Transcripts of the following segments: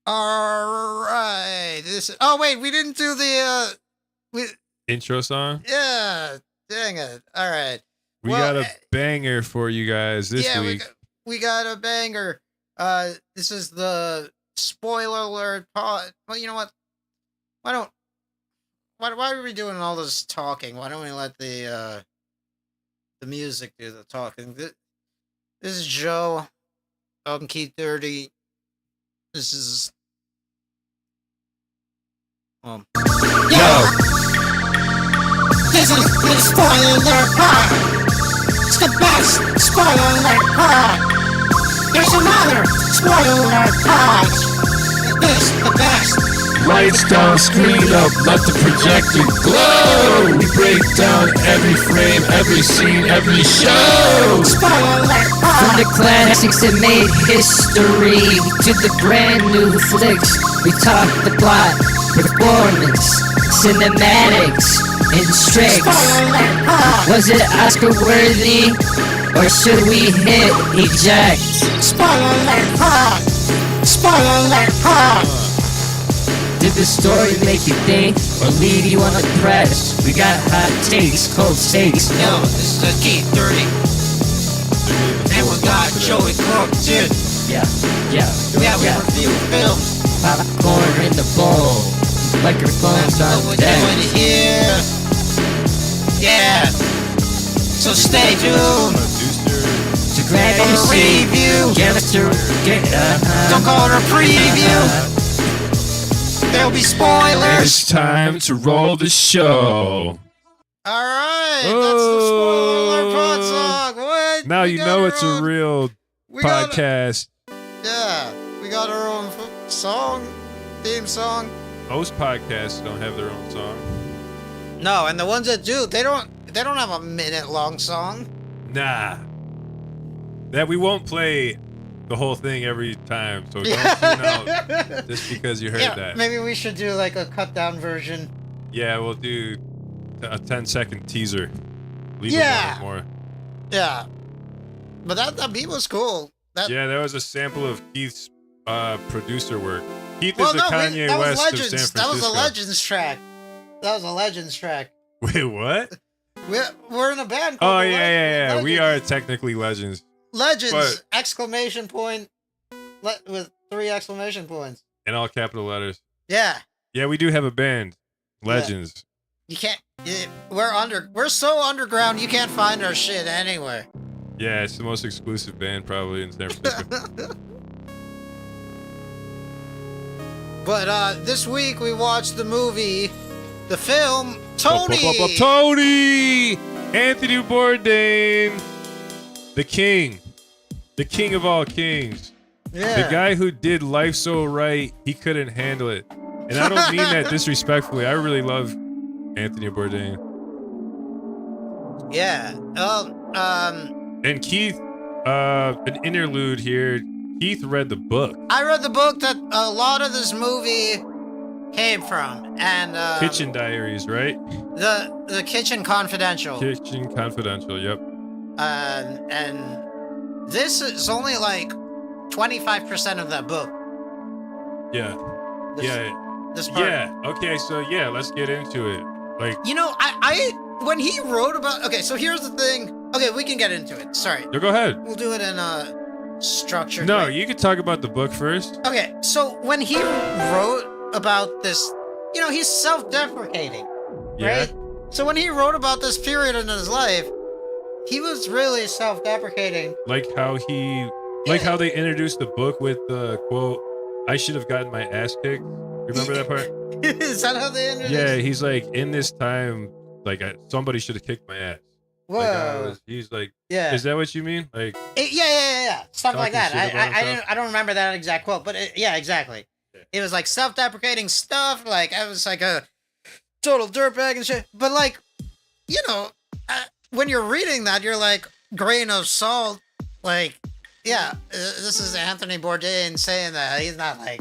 All right. Oh wait, we didn't do the intro song. Yeah, dang it. All right. We got a banger for you guys this week. We got a banger. This is the spoiler alert pod. Well, you know what? Why are we doing all this talking? Why don't we let the music do the talking? This is Joe. I'm Keith 30. This is Yo! This is the spoiler pod. It's the best spoiler pod. There's some other spoiler pods. This the best. Lights down, screen up, let the projector glow. We break down every frame, every scene, every show. Spoiler pod. From the classics that made history to the brand new flicks, we talk the plot, performance, cinematics, and tricks. Was it Oscar worthy, or should we hit eject? Spoiler pod. Spoiler pod. Did the story make you think or leave you on the press? We got hot takes, cold takes. Yo, this is Keith 30. And we got Joey Crooked. Yeah. We review films. Popcorn in the bowl, microphones on What deck. you want to hear? Yeah. So stay tuned To grab for your a seat, review. Don't call it a preview. There'll be spoilers. It's time to roll the show. All right, that's the spoiler alert pod song. What? Now you know it's a real podcast. Yeah, we got our own theme song. Most podcasts don't have their own song. No, and the ones that do, they don't have a minute-long song. Nah. That we won't play the whole thing every time, so don't tune out just because you heard that. Maybe we should do like a cut-down version. Yeah, we'll do a 10-second teaser. Leave Yeah. it more. Yeah. But that beat was cool. That was a sample of Keith's producer work. Keith is the Kanye that West was of San Francisco. That was a Legends track. That was a Legends track. Wait, what? We're in a band called yeah. Legends. We are technically legends. Legends! But- Exclamation point with 3 exclamation points. In all capital letters. Yeah. Yeah, we do have a band. Legends. You can't. We're so underground. You can't find our shit anywhere. Yeah, it's the most exclusive band probably in San Francisco. But this week we watched the film Tony. Tony! Anthony Bourdain. The king of all kings. Yeah. The guy who did Life So Right, he couldn't handle it. And I don't mean that disrespectfully. I really love Anthony Bourdain. Yeah. And Keith, an interlude here. Keith read the book. I read the book that a lot of this movie came from, and Kitchen Diaries, right? the Kitchen Confidential. Kitchen Confidential, yep. And this is only like 25% of that book. Yeah. This part. Yeah. Okay, so yeah, let's get into it. Like, You know, I when he wrote about. Okay, so here's the thing. Okay, we can get into it. Sorry. no, go ahead. We'll do it in a structured No, way. you could talk about the book first. Okay, so when he wrote about this, he's self-deprecating, Yeah. right? So when he wrote about this period in his life, he was really self-deprecating. Like how they introduced the book with the quote, "I should have gotten my ass kicked." Remember that part? Is that how they introduced? Yeah, he's like, in this time, like somebody should have kicked my ass. Whoa. Like, he's like, yeah. is that what you mean? Like, Yeah. Something like that. Talking shit about himself? I don't remember that exact quote, but yeah, exactly. Yeah. It was like self-deprecating stuff. Like I was like a total dirtbag and shit. But like, when you're reading that, you're like grain of salt. Like, yeah, this is Anthony Bourdain saying that. He's not like,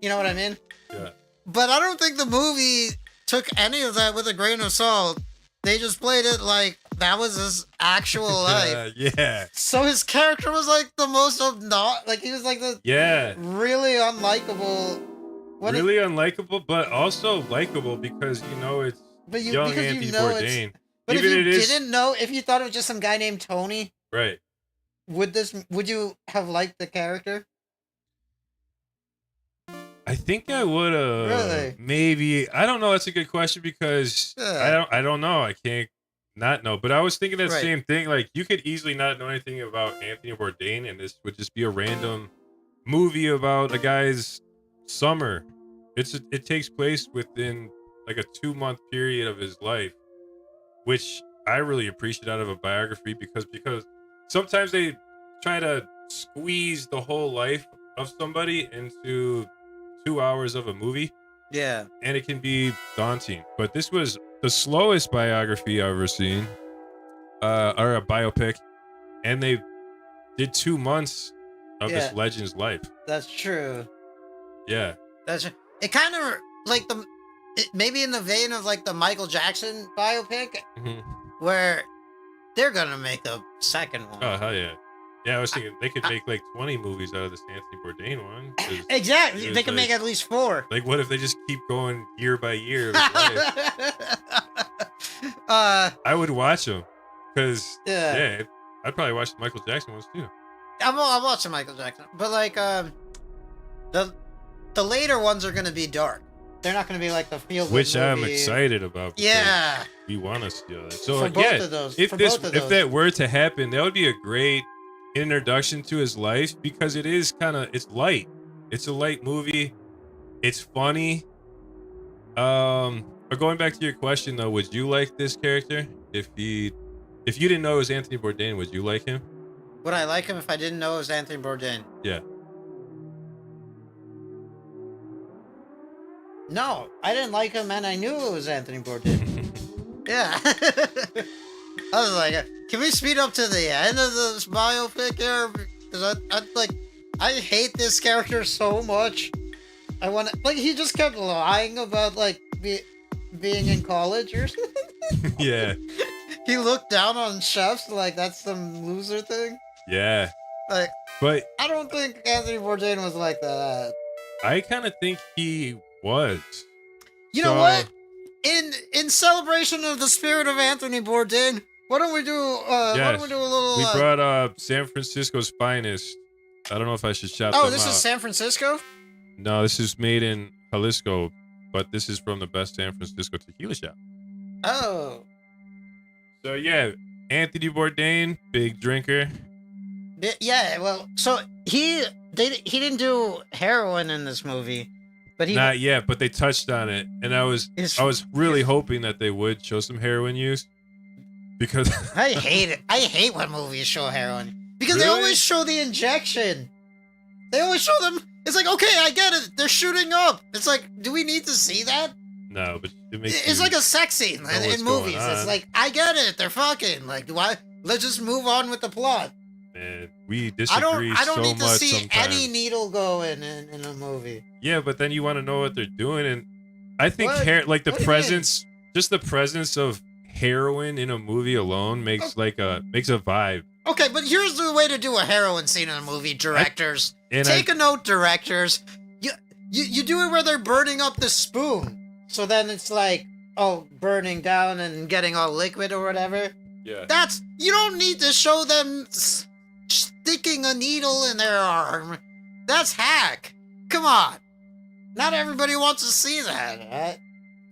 you know what I mean? yeah. But I don't think the movie took any of that with a grain of salt. They just played it like that was his actual life. Yeah. So his character was like the most obnoxious. Like he was like the really unlikable. Really unlikable, but also likable because you know it's But young because Anthony you know Bourdain. But Even if you it is didn't know, if you thought it was just some guy named Tony, right. would you have liked the character? I think I would have. Really? Maybe I don't know. That's a good question because Yeah. I don't know. I can't not know. But I was thinking that Right. same thing. Like you could easily not know anything about Anthony Bourdain, and this would just be a random movie about a guy's summer. It takes place within like a 2-month period of his life, which I really appreciate out of a biography because sometimes they try to squeeze the whole life of somebody into 2 hours of a movie, Yeah. and it can be daunting. But this was the slowest biography I've ever seen, or a biopic, and they did 2 months of this Yeah. legend's life. That's true. Yeah, It kind of like maybe in the vein of like the Michael Jackson biopic, Mhm. where they're gonna make a second one. Oh hell yeah, yeah. I was thinking they could make like 20 movies out of this Anthony Bourdain one. 'Cause Exactly. it They was can like- make at least 4. Like, what if they just keep going year by year of his life? I would watch them because Yeah. I'd probably watch the Michael Jackson ones too. I'm watching Michael Jackson, but like the later ones are gonna be dark. They're not gonna be like the feel good Which I'm movie. excited about. because Yeah. we want to see all that. So For both yeah, of those. if For this both of if those. that were to happen, that would be a great introduction to his life because it is it's light. It's a light movie. It's funny. But going back to your question though, would you like this character if you didn't know it was Anthony Bourdain? Would you like him? Would I like him if I didn't know it was Anthony Bourdain? Yeah. No, I didn't like him, and I knew it was Anthony Bourdain. Yeah. I was like, can we speed up to the end of this biopic here? Because I hate this character so much. I want to, like, he just kept lying about, like, being in college or something. Yeah. He looked down on chefs like that's some loser thing. Yeah. Like, But I don't think Anthony Bourdain was like that. I kind of think he was. You know So- what? In celebration of the spirit of Anthony Bourdain, why don't we do why Yes. don't we do a little We brought up San Francisco's finest. I don't know if I should shout Oh, them this out. is San Francisco? No, this is made in Jalisco, but this is from the best San Francisco tequila shop. Oh. So yeah, Anthony Bourdain, big drinker. Yeah, well, so he didn't do heroin in this movie, but he Not yet, but they touched on it, and I was really hoping that they would show some heroin use because I hate it. I hate when movies show heroin because they Really? always show the injection. They always show them. It's like, okay, I get it. They're shooting up. It's like, do we need to see that? no, but it makes It's you like a sex scene know what's in going movies. It's on. like, I get it. They're fucking. Like, why? Let's just move on with the plot. man, we disagree I don't so need to much see sometimes. any needle go in a movie. Yeah, but then you want to know what they're doing, and I think What? like the What do you presence, just the presence of heroin in a movie alone makes makes a vibe. Okay, but here's the way to do a heroin scene in a movie, directors. And Take a note, directors. You do it where they're burning up the spoon. So then it's like, oh, burning down and getting all liquid or whatever. yeah. You don't need to show them sticking a needle in their arm. That's hack. Come on. Not everybody wants to see that,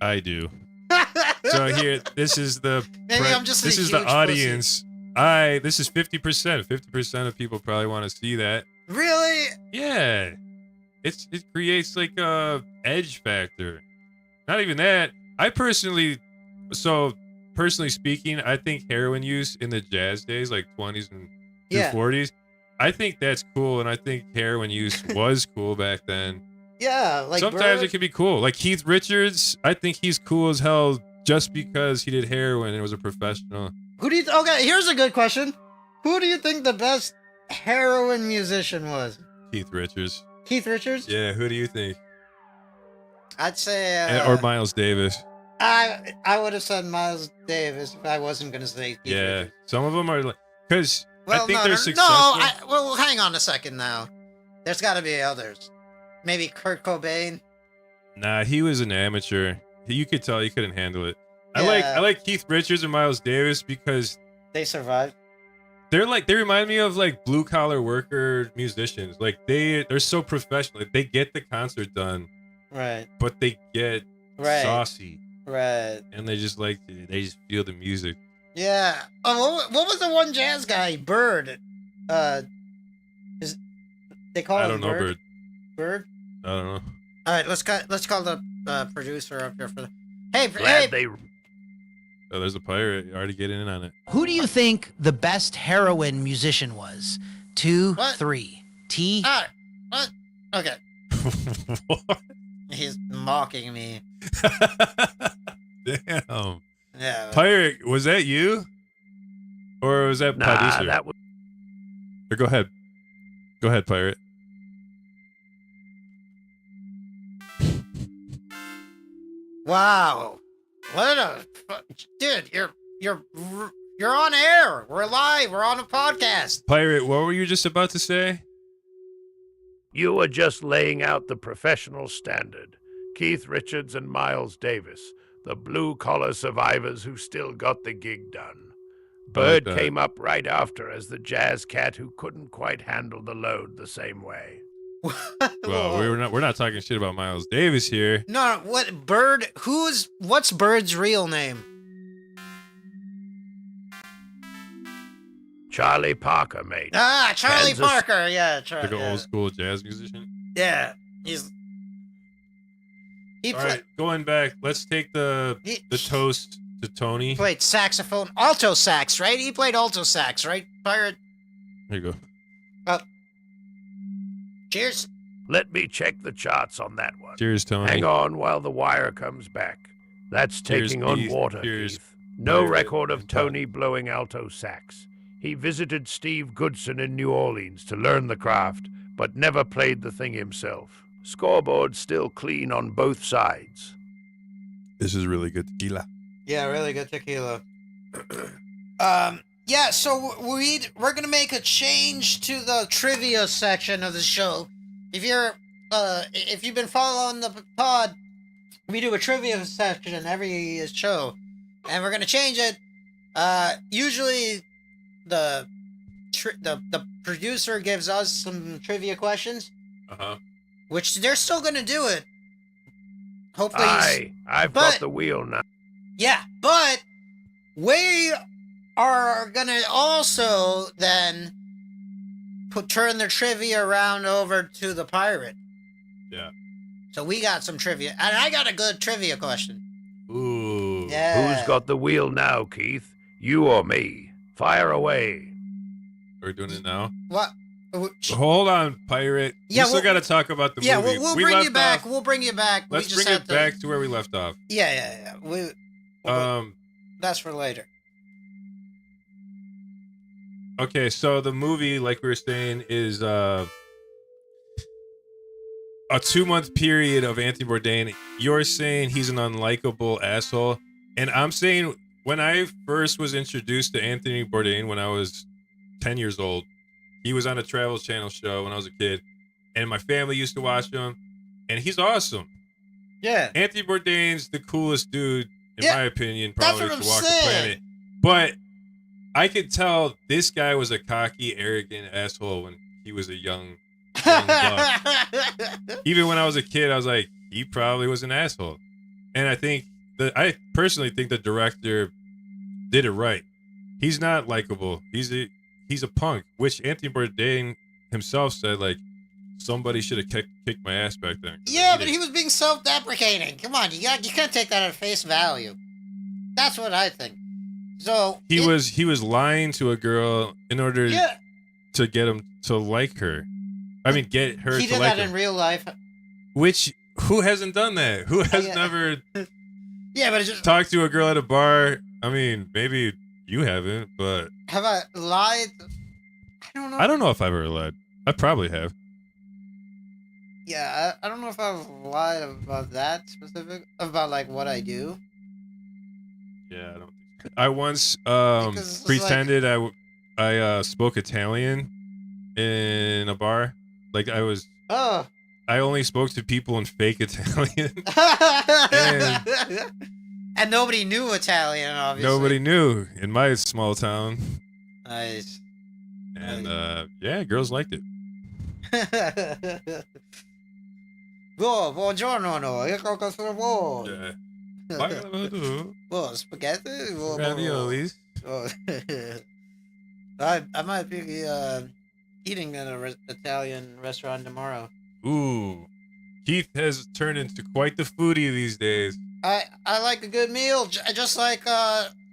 I do. right? So here, this is the Maybe I'm just this a is the huge pussy. audience. This is 50%. 50% of people probably want to see that. Really? Yeah, it creates like a edge factor. Not even that. Personally speaking, I think heroin use in the jazz days, like 20s and Yeah. 40s, I think that's cool, and I think heroin use was cool back then. Yeah, like Sometimes bro- it can be cool. Like Keith Richards, I think he's cool as hell just because he did heroin and was a professional. Who do you? Okay, here's a good question. Who do you think the best heroin musician was? Keith Richards. Keith Richards? Yeah, who do you think? I'd say. Or Miles Davis. I would have said Miles Davis if I wasn't gonna say Keith Yeah, Richards. some of them are like, because Well, I think no, they're no, successful. well, hang on a second now. There's got to be others. Maybe Kurt Cobain. Nah, he was an amateur. You could tell he couldn't handle it. I Yeah. like Keith Richards and Miles Davis because They survived. they remind me of like blue collar worker musicians. Like they're so professional. Like, they get the concert done, Right. but they get Right. saucy Right. and they just feel the music. Yeah. Oh, what was the one jazz guy? Bird. Is they call I him don't know, Bird. Bird. I don't know. All right, let's call the producer up here for the. Hey, Glad hey. they Oh, there's a pirate already getting in on it. Who do you think the best heroin musician was? 2, What? 3. T. What? Okay. What? He's mocking me. Damn. Yeah. Pirate, was that you? Or was that nah, producer? that was Or go ahead. Go ahead, Pirate. Wow. What a dude! You're on air. We're live. We're on a podcast. Pirate, what were you just about to say? you were just laying out the professional standard. Keith Richards and Miles Davis, the blue-collar survivors who still got the gig done. Bird that. came up right after as the jazz cat who couldn't quite handle the load the same way. Well, we're not talking shit about Miles Davis here. No, what Bird? What's Bird's real name? Charlie Parker, mate. Ah, Charlie Kansas- Parker. Yeah, Like an old school jazz musician. Yeah, he All right, going back, let's take the toast to Tony. played saxophone, alto sax, right? He played alto sax, right? Pirate. Here you go. Cheers. Let me check the charts on that one. Cheers, Tony. Hang on while the wire comes back. That's Cheers, taking on Keith. water, Cheers, Keith. No Pirate. record of Tony blowing alto sax. He visited Steve Goodson in New Orleans to learn the craft, but never played the thing himself. Scoreboard still clean on both sides. This is really good tequila. Yeah, really good tequila. Yeah, so we're gonna make a change to the trivia section of the show. If you've been following the pod, we do a trivia section every show, and we're gonna change it. Usually, the producer gives us some trivia questions, which they're still gonna do it. Hopefully, I've but- got the wheel now. yeah, but we are gonna also then turn the trivia around over to the pirate. Yeah. So we got some trivia, and I got a good trivia question. Ooh. Yeah. Who's got the wheel now, Keith? You or me? Fire away. We're doing it now. What? Hold on, Pirate. Yeah, we still we'll- got to talk about the Yeah, movie. we'll We bring left you back. off- We'll bring you back. Let's we just bring have it to, back to where we left off. Yeah. That's for later. Okay, so the movie, like we were saying, is a 2-month period of Anthony Bourdain. You're saying he's an unlikable asshole, and I'm saying when I first was introduced to Anthony Bourdain when I was 10 years old, he was on a Travel Channel show when I was a kid, and my family used to watch him, and he's awesome. Yeah. Anthony Bourdain's the coolest dude, in Yeah, my opinion, that's probably what to I'm walk the saying. planet. But I could tell this guy was a cocky, arrogant asshole when he was a young buck. Even when I was a kid, I was like, he probably was an asshole. And I personally think the director did it right. He's not likable. He's a punk, which Anthony Bourdain himself said, like, somebody should have kicked my ass back then. Yeah, but he was being self-deprecating. Come on, you can't take that at face value. That's what I think. So He was lying to a girl in order to get him to like her. I mean, get her He to did like that him. in real life. Which, who hasn't done that? Who has Yeah. never Yeah, but it's just talked to a girl at a bar? I mean, maybe you haven't, but have I lied? I don't know. I don't know if I've ever lied. I probably have. Yeah, I don't know if I've lied about that specific about like what I do. Yeah, I don't. I once Because it's pretended I spoke Italian in a bar. Like I I only spoke to people in fake Italian. And nobody knew Italian, obviously. Nobody knew in my small town. Nice. And yeah, girls liked it. Oh, buongiorno, no. Io cosa vuoi? Yeah. Oh, spaghetti? Oh, Raviolis. oh. I might be eating in an Italian restaurant tomorrow. Ooh. Keith has turned into quite the foodie these days. I like a good meal, just like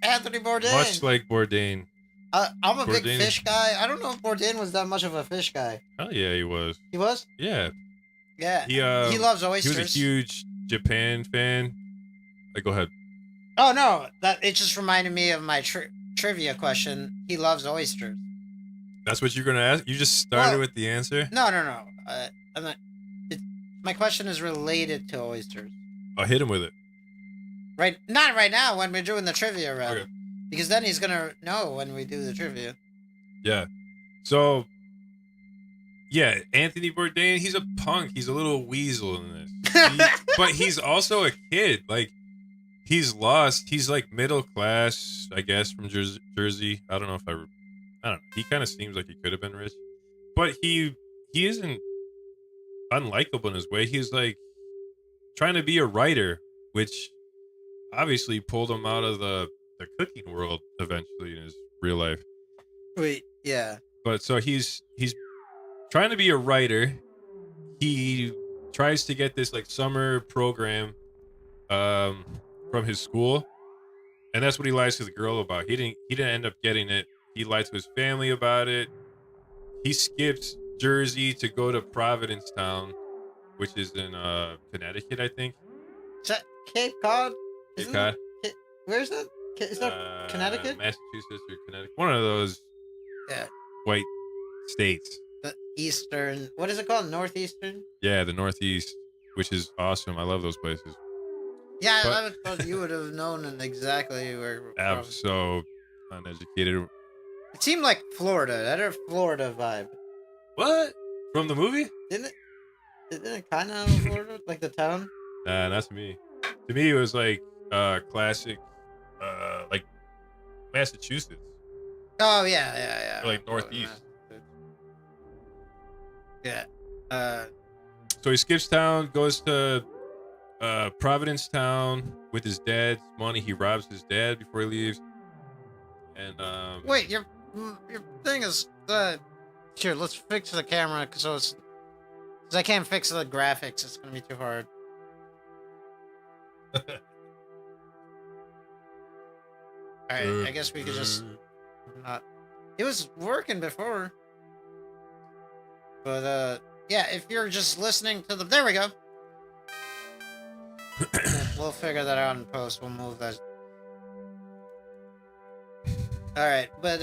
Anthony Bourdain. Much like Bourdain. I'm a big Bourdain. fish guy. I don't know if Bourdain was that much of a fish guy. Oh yeah, he was. He was? Yeah. Yeah. He loves He oysters. was a huge Japan fan. Go ahead. Oh no, that it just reminded me of my trivia question. He loves oysters. That's what you're gonna ask? You just started Well, with the answer? No. I'm not, my question is related to oysters. I'll hit him with it. Not right now when we're doing the trivia round. Okay. Because then he's gonna know when we do the trivia. Yeah. So, yeah, Anthony Bourdain, he's a punk. He's a little weasel in this. But he's also a kid. Like, he's lost. He's like middle class, I guess, from Jersey. I don't know if I don't know. He kind of seems like he could have been rich. But he isn't unlikable in his way. He's like trying to be a writer, which obviously pulled him out of the cooking world eventually in his real life. Wait, yeah. But so he's trying to be a writer. He tries to get this like summer program from his school, and that's what he lies to the girl about. He didn't end up getting it. He lied to his family about it. He skipped Jersey to go to Provincetown, which is in Connecticut, I think. Is that Cape Cod? Cape Cod. Where's that? Is that Connecticut? Massachusetts or Connecticut. One of those Yeah. white states. The eastern. What is it called? Northeastern? Yeah, the Northeast, which is awesome. I love those places. Yeah, But- I would thought you would have known exactly where. I'm so uneducated. It seemed like Florida. That had a Florida vibe, What? From the movie? didn't it? Didn't it kind of Florida, like the town? Nah, not to me. To me, it was like classic, like Massachusetts. Oh yeah. Or like Northeast. Yeah. So he skips town, goes to Provincetown with his dad's money. He robs his dad before he leaves. And Wait, your thing is here. Let's fix the camera because I can't fix the graphics. It's gonna be too hard. All right, I guess we could just not. It was working before, but yeah. If you're just listening to the, there we go. We'll figure that out in post. We'll move that. All right, but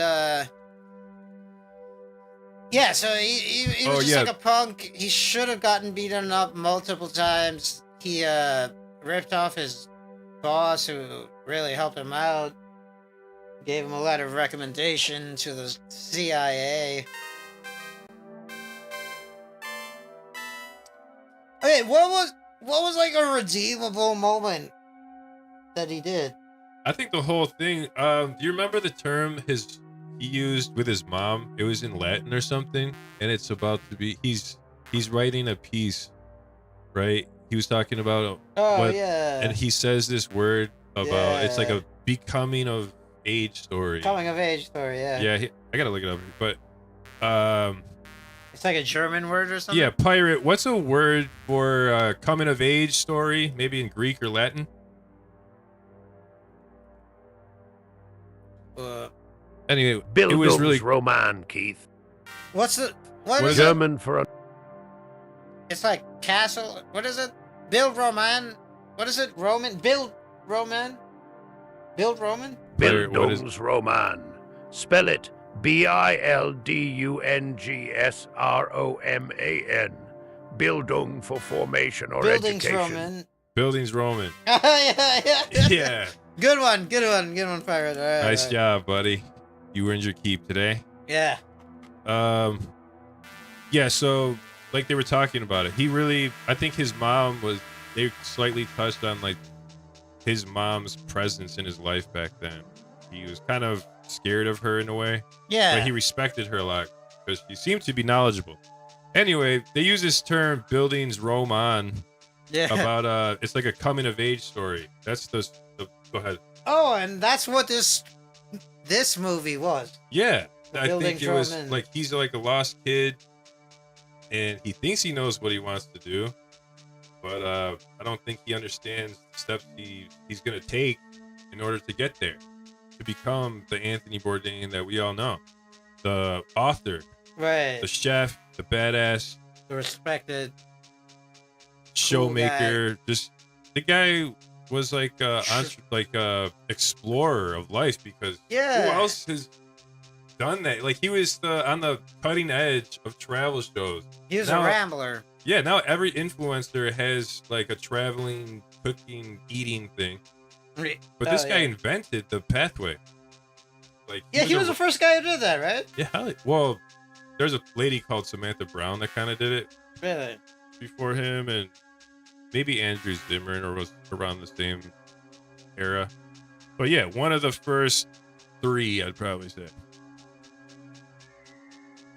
yeah. So he was just like a punk. He should have gotten beaten up multiple times. He ripped off his boss, who really helped him out. Gave him a letter of recommendation to the CIA. Okay, what was like a redeemable moment that he did? I think the whole thing. Do you remember the term he used with his mom? It was in Latin or something, and it's about to be. He's writing a piece, right? He was talking about. Yeah. And he says this word about it's like a becoming of age story. Coming of age story, yeah. Yeah, I gotta look it up, but it's like a German word or something. yeah, pirate. What's a word for coming of age story? Maybe in Greek or Latin. Anyway, it was really Roman, Keith. What is it? German for a It's like castle. What is it? Build Roman. What is it? Roman. Build Roman. Build Roman. What is- Bildungsroman. Spell it Bildungsroman. Bildung for formation or Buildings education. Roman. Buildings Roman. yeah. Yeah. Good one, pirate. All right, Nice all right. job, buddy. You earned your keep today. Yeah. Yeah, so like they were talking about it. He really, I think his mom was. They slightly touched on like his mom's presence in his life back then. He was kind of scared of her in a way, Yeah. but he respected her a lot because she seemed to be knowledgeable. Anyway, they use this term "buildings roam on" Yeah. about it's like a coming of age story. That's the go ahead. Oh, and that's what this movie was. Yeah, The I think buildings it was roam in. like he's like a lost kid, and he thinks he knows what he wants to do, but I don't think he understands the steps he's gonna take in order to get there, to become the Anthony Bourdain that we all know, the author, Right. the chef, the badass The respected. showmaker. Just the guy was like a explorer of life, because Yeah. who else has done that? Like he was on the cutting edge of travel shows. He was Now- a rambler. Yeah, now every influencer has like a traveling, cooking, eating thing. But this guy invented the pathway. Like Yeah, he was the first guy who did that, right? yeah. Well, there's a lady called Samantha Brown that kind of did it Really? before him, and maybe Andrew Zimmern, or was around the same era. But yeah, one of the first three, I'd probably say.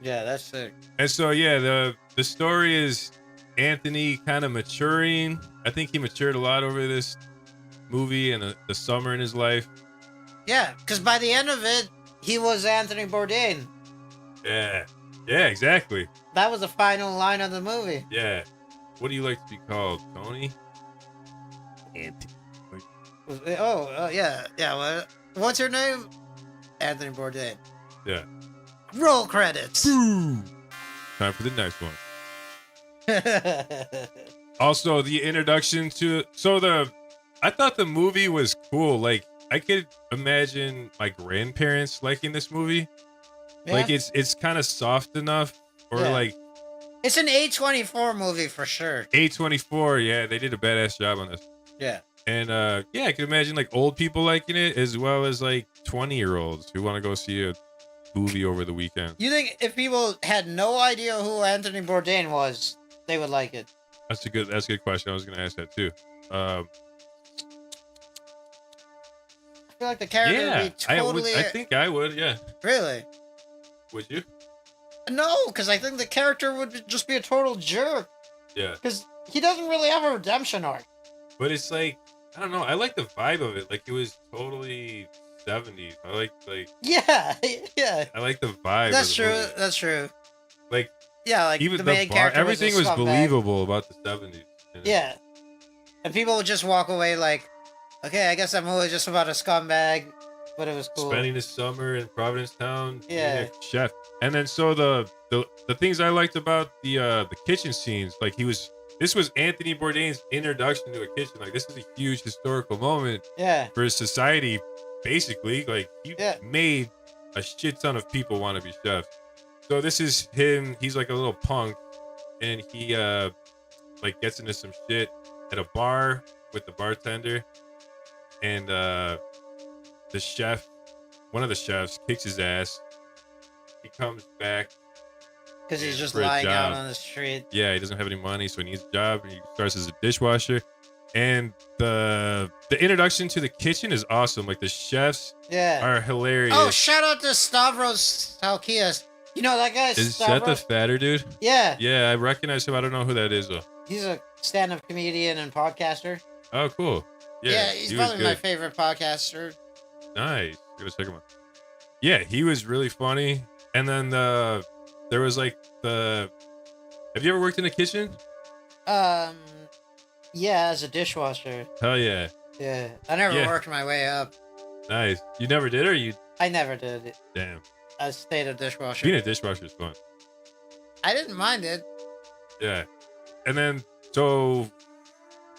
Yeah, that's sick. And so yeah, the story is Anthony kind of maturing. I think he matured a lot over this movie and the summer in his life. Yeah, because by the end of it, he was Anthony Bourdain. Yeah, exactly. That was the final line of the movie. Yeah. What do you like to be called, Tony? Anthony. Yeah. What's your name? Anthony Bourdain. Yeah. Roll credits. Time for the next one. Also, the introduction to I thought the movie was cool. Like I could imagine my grandparents liking this movie. Yeah. Like it's kind of soft enough, or Yeah. like It's an A24 movie for sure. A24. Yeah, they did a badass job on this. Yeah. And yeah, I could imagine like old people liking it, as well as like 20-year-olds who want to go see a movie over the weekend. You think if people had no idea who Anthony Bourdain was, they would like it? That's a good question. I was gonna ask that too. I feel like the character Yeah, would be totally. I think I would. Yeah, Really? would you? No, because I think the character would just be a total jerk. Yeah, Because he doesn't really have a redemption arc. but it's like I don't know. I like the vibe of it. Like it was totally 70s. I like Yeah, yeah. I like the vibe. That's of the true. movie. That's true. Like Yeah, like even the the main bar, character everything was, was a scumbag. believable about the 70s. you know? Yeah. And people would just walk away like, okay, I guess that movie was just about a scumbag, but it was cool. Spending his summer in Provincetown, being Yeah. a chef. And then so the things I liked about the kitchen scenes, like this was Anthony Bourdain's introduction to a kitchen. Like this is a huge historical moment Yeah. for society. Basically, like he Yeah. made a shit ton of people want to be chefs. So this is him. He's like a little punk, and he like gets into some shit at a bar with the bartender, and the chef, one of the chefs, kicks his ass. He comes back. Because he's just For a lying out job. on the street. Yeah, he doesn't have any money, so he needs a job. And he starts as a dishwasher. And the introduction to the kitchen is awesome. Like the chefs Yeah. are hilarious. Oh, shout out to Stavros Salkias. You know that guy, Is that the Stavros? fatter dude? Yeah. Yeah, I recognize him. I don't know who that is though. He's a stand-up comedian and podcaster. Oh, cool. Yeah, He's he was probably my good. favorite podcaster. Nice. Gotta check him out. Yeah, he was really funny. And then there was like have you ever worked in a kitchen? Yeah, as a dishwasher. Hell yeah. Yeah. I never Yeah. worked my way up. Nice. You never did, or you? I never did it. Damn. I stayed a dishwasher. Being a dishwasher is fun. I didn't mind it. Yeah. And then, so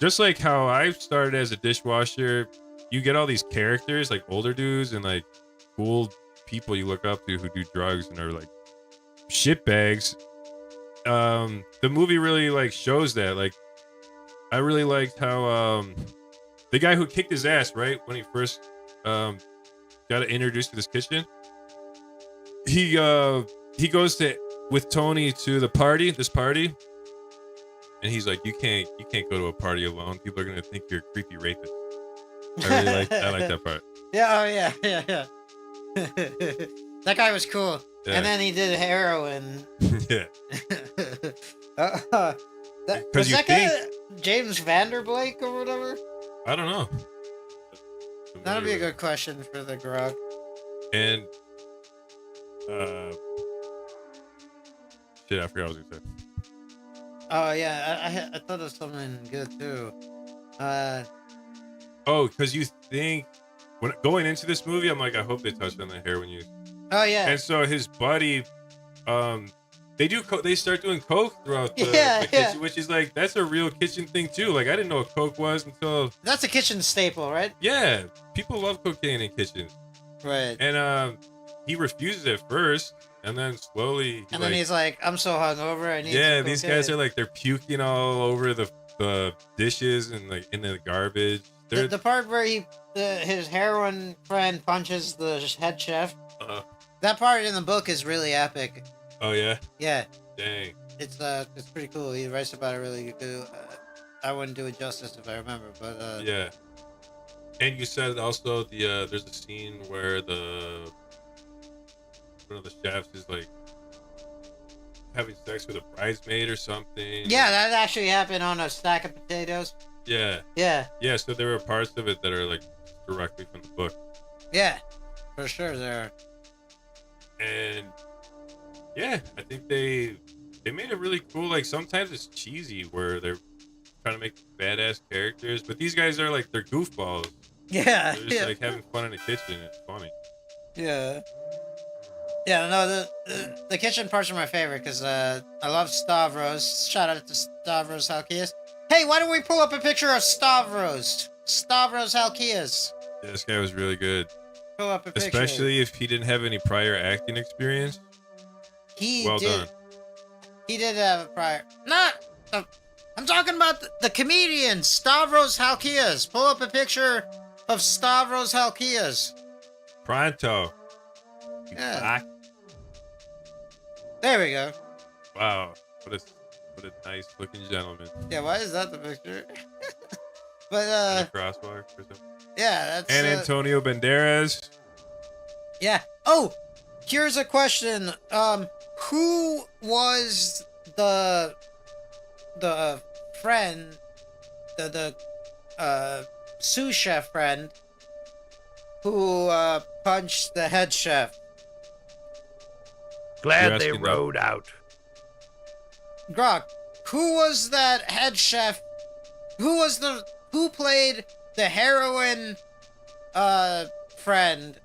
just like how I started as a dishwasher, you get all these characters, like older dudes and like cool people you look up to who do drugs and are like shitbags. The movie really like shows that. Like, I really liked how the guy who kicked his ass, right, when he first got introduced to this kitchen, he goes to with Tony to this party, and he's like, you can't go to a party alone. People are gonna think you're a creepy rapist. I like that part. Yeah, oh yeah. That guy was cool. Yeah. And then he did heroin. Yeah. Was that guy James Vanderblake or whatever? I don't know. That'd be a good question for the Grog. And shit, I forgot what I was gonna say. Oh yeah, I thought of something good too. Because you think when going into this movie, I'm like, I hope they touch on the heroin use. Oh yeah. And so his buddy, they start doing coke throughout the kitchen, Yeah. which is like that's a real kitchen thing too. Like I didn't know what coke was until That's a kitchen staple, right? yeah, people love cocaine in kitchens. Right. And he refuses at first, and then slowly, And then he's like, "I'm so hungover, I need." yeah, some these cocaine." guys are like they're puking all over the dishes and like in the garbage. The part where his heroin friend punches the head chef. That part in the book is really epic. Oh yeah. Yeah. Dang. It's pretty cool. He writes about it really good. I wouldn't do it justice if I remember, but yeah. And you said also there's a scene where one of the chefs is like having sex with a bridesmaid or something. yeah, that actually happened on a stack of potatoes. Yeah. Yeah. Yeah. So there were parts of it that are like directly from the book. Yeah, for sure there are. And yeah, I think they made it really cool. Like sometimes it's cheesy where they're trying to make badass characters, but these guys are like they're goofballs. Yeah. They're just like having fun in the kitchen. It's funny. Yeah. Yeah, no, the kitchen parts are my favorite because I love Stavros. Shout out to Stavros Halkias. Hey, why don't we pull up a picture of Stavros? Stavros Halkias. Yeah, this guy was really good. Pull up a picture. Especially if he didn't have any prior acting experience. Well done. He did have a prior. I'm talking about the comedian Stavros Halkias. Pull up a picture of Stavros Halkias. Pronto. Yeah. Black. There we go. Wow. What a nice looking gentleman. Yeah, why is that the picture? But In a crosswalk or something. yeah, that's And Antonio Banderas. yeah. Oh, here's a question. Who was the friend, the sous chef friend who punched the head chef? Glad You're they asking that. rode out. Grok, who was that head chef? Who played the heroin friend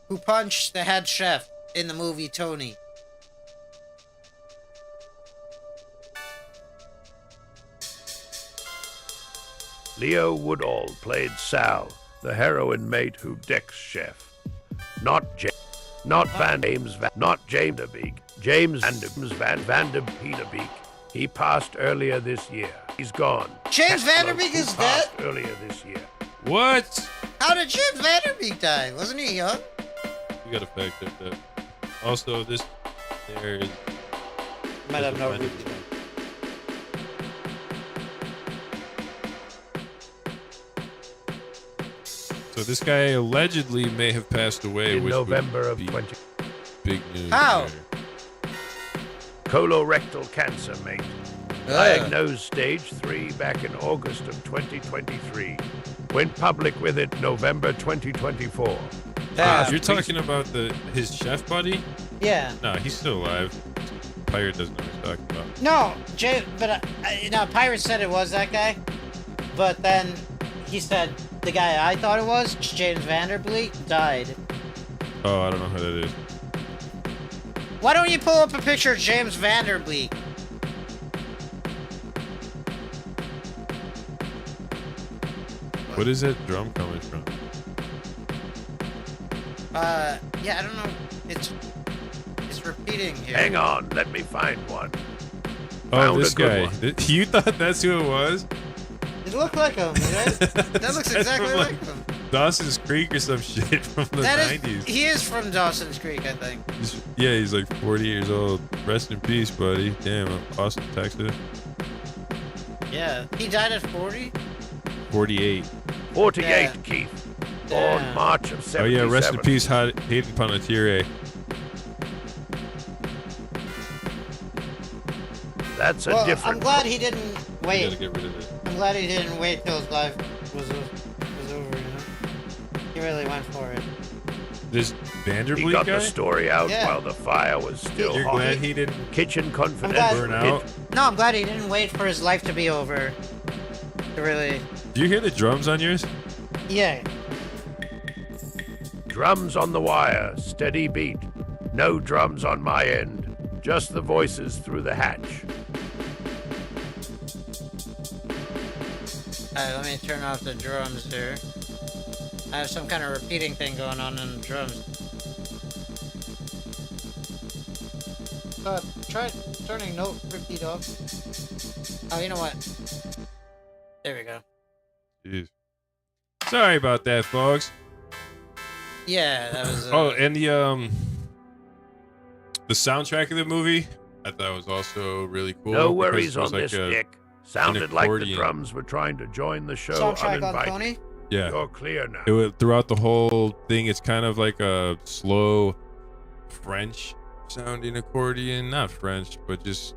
who punched the head chef in the movie Tony? Leo Woodall played Sal, the heroin mate who decks chef. Not James Vanderbeek. James Vanderbeek. He passed earlier this year. He's gone. James Vanderbeek is dead? Passed earlier this year. What? How did James Vanderbeek die? Wasn't he young? You gotta fact check that. Also, there is. Might have no reason. So this guy allegedly may have passed away In which would November of be 20. big news. How? there. Colorectal cancer, mate. Diagnosed stage 3 back in August of 2023. Went public with it November 2024. Damn. You're talking about his chef buddy? Yeah. No, he's still alive. Pirate doesn't know what he's talking about. No, Pirate said it was that guy, but then he said the guy I thought it was, James Vanderbeek, died. Oh, I don't know who that is. Why don't you pull up a picture of James Vanderbeek? What is that drum coming from? Yeah, I don't know. It's repeating here. Hang on, let me find one. Oh, Found this a good guy. one. You thought that's who it was? It looked like him, right? That looks That's exactly from, like him. Dawson's Creek or some shit from the That 90s. is, he is from Dawson's Creek, I think. He's like 40 years old. Rest in peace, buddy. Damn, Austin, Texas. Yeah, he died at 40. 48. 48, Yeah. Keith. Damn. Born March of 77. Oh yeah, rest in peace, Hayden Panettiere. That's a Well, different. I'm glad he didn't You gotta wait. get rid of it. I'm glad he didn't wait till his life was over. You know, he really went for it. This He Vanderbilt got guy? the story out Yeah. while the fire was still You're hot. glad he didn't Kitchen glad- Confidential. burn out? No, I'm glad he didn't wait for his life to be over. To really, Do you hear the drums on yours? yeah. Drums on the wire, steady beat. No drums on my end. Just the voices through the hatch. Alright, let me turn off the drums here. I have some kind of repeating thing going on in the drums. Try turning note repeat off. Oh, you know what? There we go. Jeez. Sorry about that, folks. Yeah, that was. Oh, and the soundtrack of the movie, I thought was also really cool. No because worries it was on like this, a- Dick. Sounded like the accordion. drums were trying to join the show soundtrack on uninvited. Tony. Yeah. You're clear now. It was, throughout the whole thing, it's kind of like a slow French sounding accordion. Not French, but just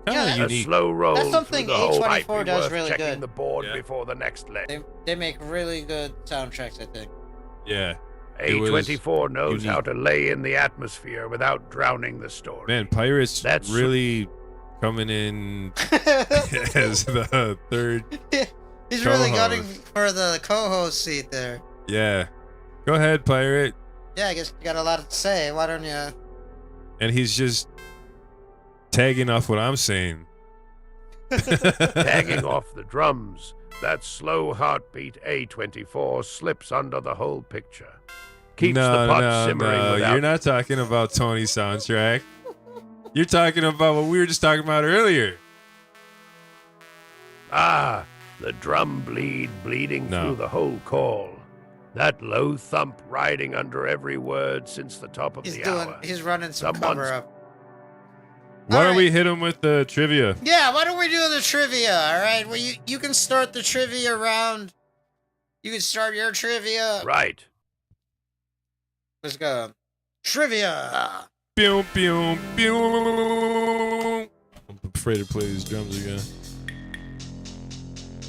kind Yeah, of A unique. slow roll That's something through the whole might A24 be does worth really checking good. the board Yeah. before the next leg. They make really good soundtracks, I think. Yeah. It was A24 knows how unique. to lay in the atmosphere without drowning the story. Man, Pirates That's- really coming in as the third. He's really Co-host. gunning for the co-host seat there. Yeah. Go ahead, Pirate. Yeah, I guess you got a lot to say. Why don't you? And he's just tagging off what I'm saying. Tagging off the drums, that slow heartbeat A24 slips under the whole picture. Keeps the pot simmering without... You're not talking about Tony's soundtrack. You're talking about what we were just talking about earlier. Ah, the drum bleeding No. through the whole call. That low thump riding under every word since the top of He's the doing. hour. He's running some Someone's- cover up. Why All don't we right. hit him with the trivia? Yeah, why don't we do the trivia? All right, well you can start the trivia round. You can start your trivia. Right. Let's go. Trivia. Pew, pew, pew. I'm afraid to play these drums again.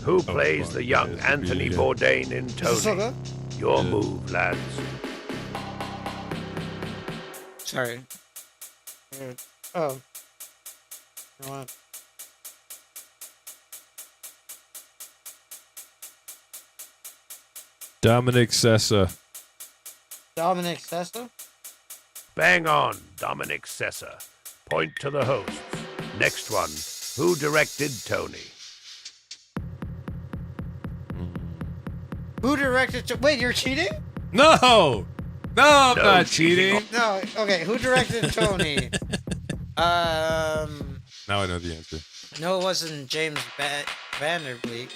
Who plays fuck, the young yes, Anthony yeah. Bourdain in Is this so Tony? good? Your Yeah. move, lads. Sorry. Oh. You know what? Dominic Sessa. Dominic Sessa? Bang on, Dominic Sessa. Point to the hosts. Next one. Who directed Tony? Who directed? Wait, you're cheating? No! No, I'm No not cheating. cheating. No. Okay. Who directed Tony? Now I know the answer. No, it wasn't James Vanderbeek.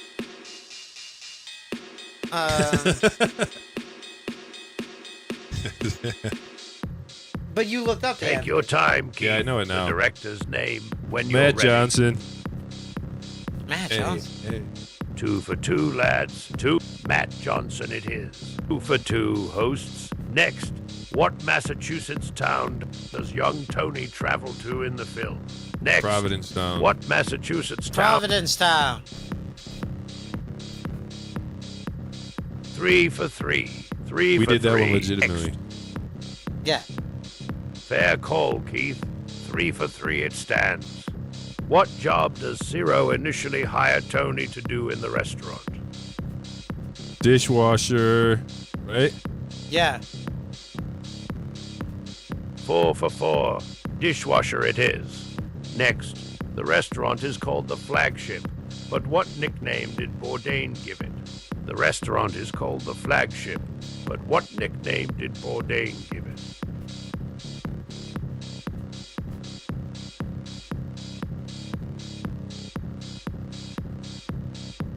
But you looked up Take him. your time, Keith. Yeah, I know it now. The director's name when you're Matt ready. Johnson. Matt Hey, Johnson. hey. 2 for 2, lads. 2. Matt Johnson it is. 2 for 2, hosts. Next, what Massachusetts town does young Tony travel to in the film? Next, Provincetown. what Massachusetts town? Providencetown. 3 for 3. 3 We for did that 3. one legitimately. Yeah. Fair call, Keith. 3 for 3 it stands. What job does Zero initially hire Tony to do in the restaurant? Dishwasher. Right? Yeah. 4 for 4. Dishwasher it is. Next, the restaurant is called the Flagship, but what nickname did Bourdain give it? The restaurant is called the Flagship, but what nickname did Bourdain give it?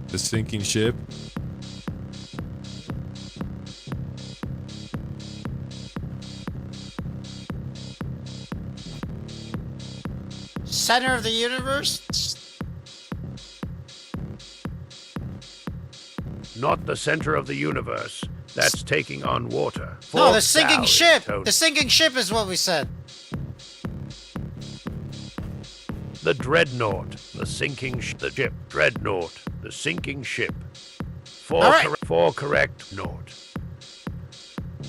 The sinking ship. center of the universe? Not the center of the universe. That's taking on water. No, the Fork sinking down, ship. Tony. The sinking ship is what we said. The dreadnought, the sinking the ship. Dreadnought, the sinking ship. Four, All right. four correct note.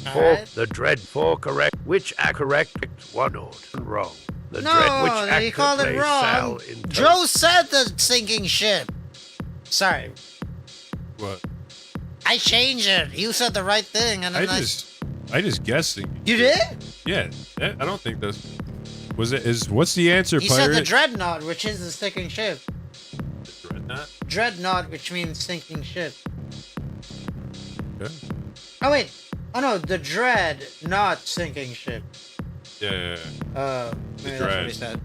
All Four, right. the dread, four correct. Which correct? One note. Wrong. The No, dread, which actor you called it plays wrong. Sal in Joe said the sinking ship. Sorry, What? I changed it. You said the right thing, and I then just guessed. You did? Yeah, I don't think that's. Was it? What's the answer, You pirate? said the dreadnought, which is the sinking ship. The dreadnought? Dreadnought, which means sinking ship. Okay. Oh wait. Oh no, the dread, not sinking ship. Yeah. Maybe that's dread. what he said.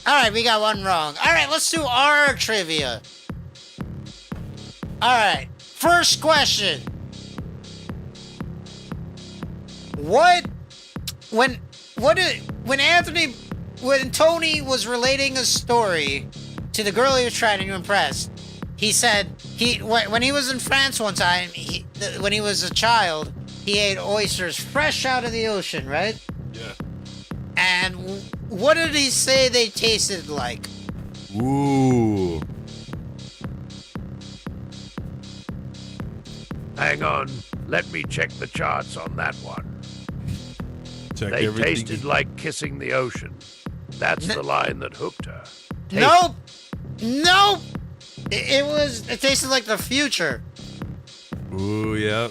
All right, we got one wrong. All right, let's do our trivia. All right, first question. When Tony was relating a story to the girl he was trying to impress, he said when he was in France one time, when he was a child, he ate oysters fresh out of the ocean, right? Yeah. And what did he say they tasted like? Ooh. Hang on. Let me check the charts on that one. Check They everything. tasted like kissing the ocean. That's the line that hooked her. Nope. Nope. It tasted like the future. Ooh, yeah.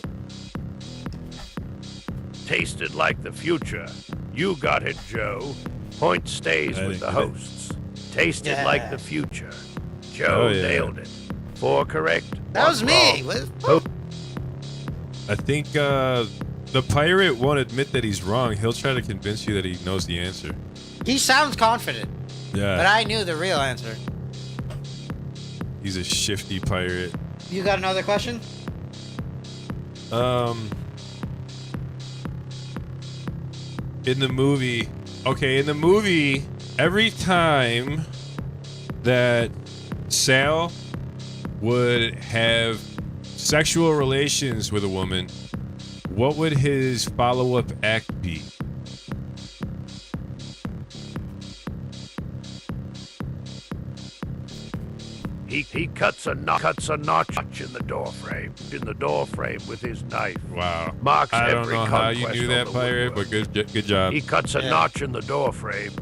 Tasted like the future. You got it, Joe. Point stays I with didn't the get it. hosts. Tasted Yeah. like the future. Joe Oh, yeah. nailed it. Four correct. That one was me. wrong. What? I think the pirate won't admit that he's wrong. He'll try to convince you that he knows the answer. He sounds confident, Yeah. but I knew the real answer. He's a shifty pirate. You got another question? In the movie, every time that Sal would have sexual relations with a woman, what would his follow-up act be? He cuts a notch in the door frame. With his knife. Wow. Marks I don't every know how you conquest knew on that, the pirate, woodwork. but good job. He cuts a Yeah. notch in the door frame.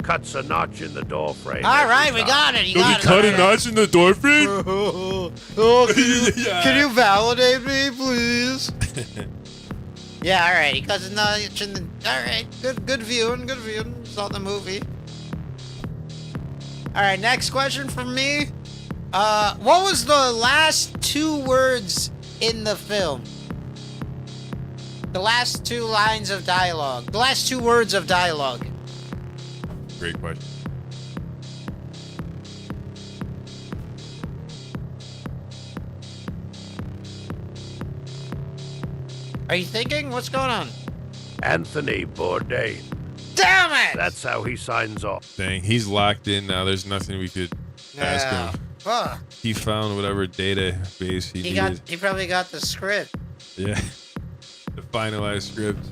Cuts a notch in the door frame. All every right, we time. got it. You Did he got it. cut a All right. notch in the door frame? Can you validate me, please? Yeah, all right. He cuts a notch in the. All right, good viewing. Saw the movie. All right, next question from me. What was the last two words in the film? The last two lines of dialogue. The last two words of dialogue. Great question. Are you thinking? What's going on? Anthony Bourdain. Damn it! That's how he signs off. Dang, he's locked in now. There's nothing we could ask Yeah. him. Fuck. He found whatever database he needed. He probably got the script. Yeah. The finalized script.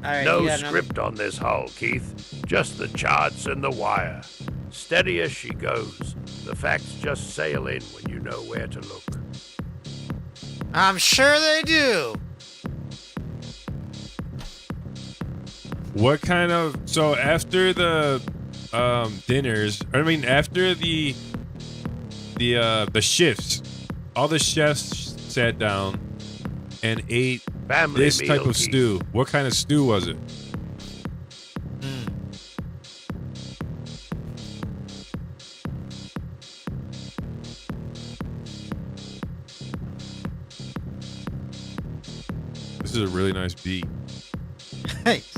All right. No you got another- script on this hull, Keith. Just the charts and the wire. Steady as she goes. The facts just sail in when you know where to look. I'm sure they do. What kind of so after the dinners, after the shifts, all the chefs sat down and ate Family this meal, type of Keith. stew. What kind of stew was it? This is a really nice beat. Thanks.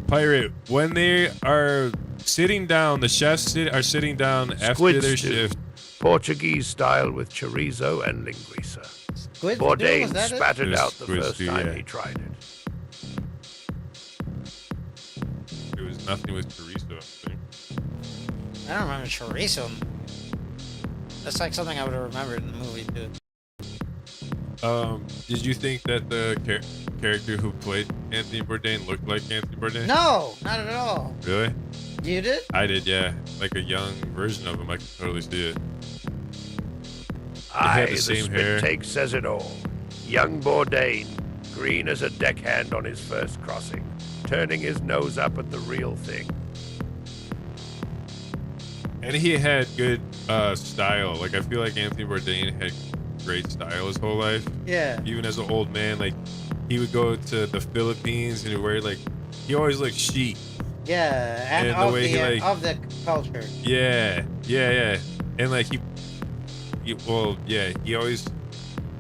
Pirate, when they are sitting down, the chefs are sitting down after Squid their stew. shift. Portuguese style with chorizo and linguiça. Squid stew, Bourdain was that it? spattered It was out the squid first stew, time yeah. he tried it. It was nothing with chorizo. I think. I don't remember chorizo. That's like something I would have remembered in the movie too. Did you think that the character who played Anthony Bourdain looked like Anthony Bourdain? No, not at all. Really? You did? I did, yeah. Like a young version of him. I could totally see it. Aye, had the the same spit hair. take says it all. Young Bourdain, green as a deckhand on his first crossing, turning his nose up at the real thing. And he had good style. Like I feel like Anthony Bourdain had great style his whole life. Yeah. Even as an old man, like he would go to the Philippines and he'd wear like he always looked chic. Yeah, and, And the of, way he, like- of the culture. Yeah. And like he always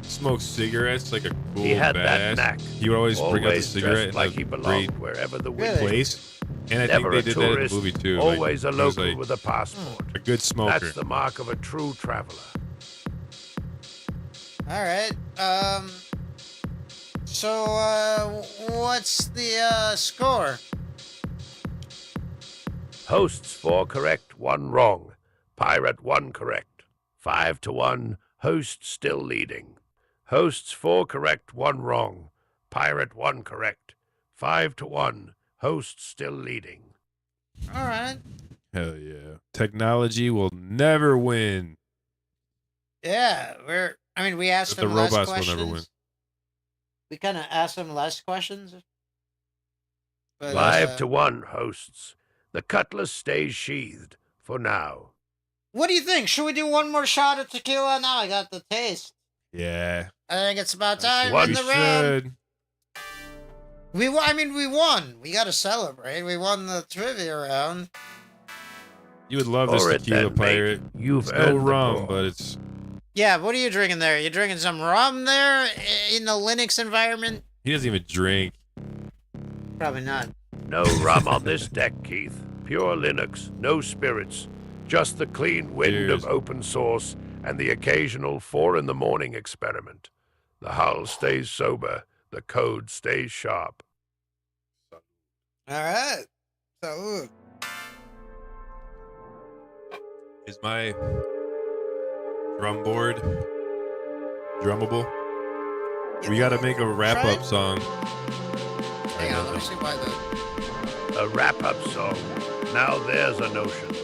smoked cigarettes like a cool He had badass. that knack. He would always bring out the Always cigarette dressed in like a he great belonged wherever the wind Really? place. And I Never think they a did that in the tourist, movie too. always like, a he was, local like, with a passport. a good smoker. That's the mark of a true traveler. All right. So, what's the score? Hosts 4 correct, 1 wrong. Pirate 1 correct. 5-1. Host still leading. Hosts 4 correct, 1 wrong. Pirate 1 correct. 5-1. Host still leading. All right. Hell yeah. Technology will never win. Yeah, we asked But the them less robots will questions. never win. We kind of asked them less questions. But, 5-1. Hosts. The cutlass stays sheathed for now. what do you think? Should we do one more shot of tequila? Now I got the taste. Yeah. I think it's about time One in the We round. should. We won. We got to celebrate. We won the trivia round. You would love this For it tequila then, pirate. mate. You've It's earned no the rum, pour. but it's Yeah, what are you drinking there? You drinking some rum there in the Linux environment? he doesn't even drink. Probably not. No rum on this deck, Keith. Pure Linux, no spirits. Just the clean wind Cheers. of open source and the occasional 4 in the morning experiment. The hull stays sober, the code stays sharp. All right. So, Is my drum board drummable? We gotta make a wrap Try up it. song. hang on. Let me see why the. A wrap-up song. Now there's a notion.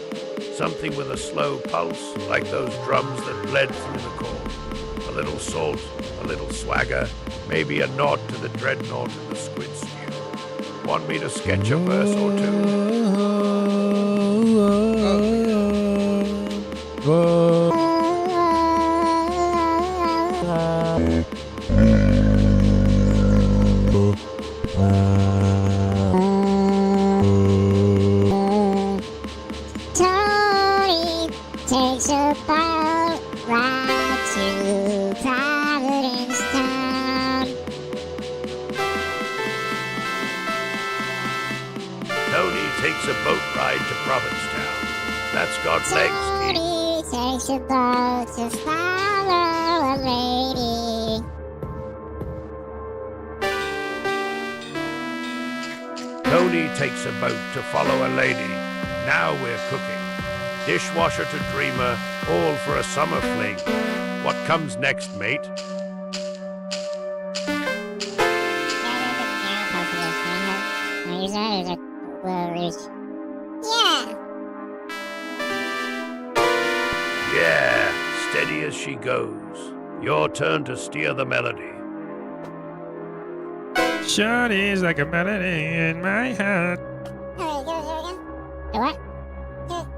Something with a slow pulse, like those drums that bled through the core. A little salt, a little swagger, maybe a nod to the dreadnought and the squid stew. Want me to sketch a verse or two? Tony takes a boat ride to Providence Town. Tony takes a boat ride to Provincetown. That's got legs, Keith. Tony takes a boat to follow a lady. Tony takes a boat to follow a lady. Now we're cooking. Dishwasher to dreamer, all for a summer fling. What comes next, mate? Yeah. Yeah, steady as she goes. Your turn to steer the melody. Shawty's like a melody in my heart. What?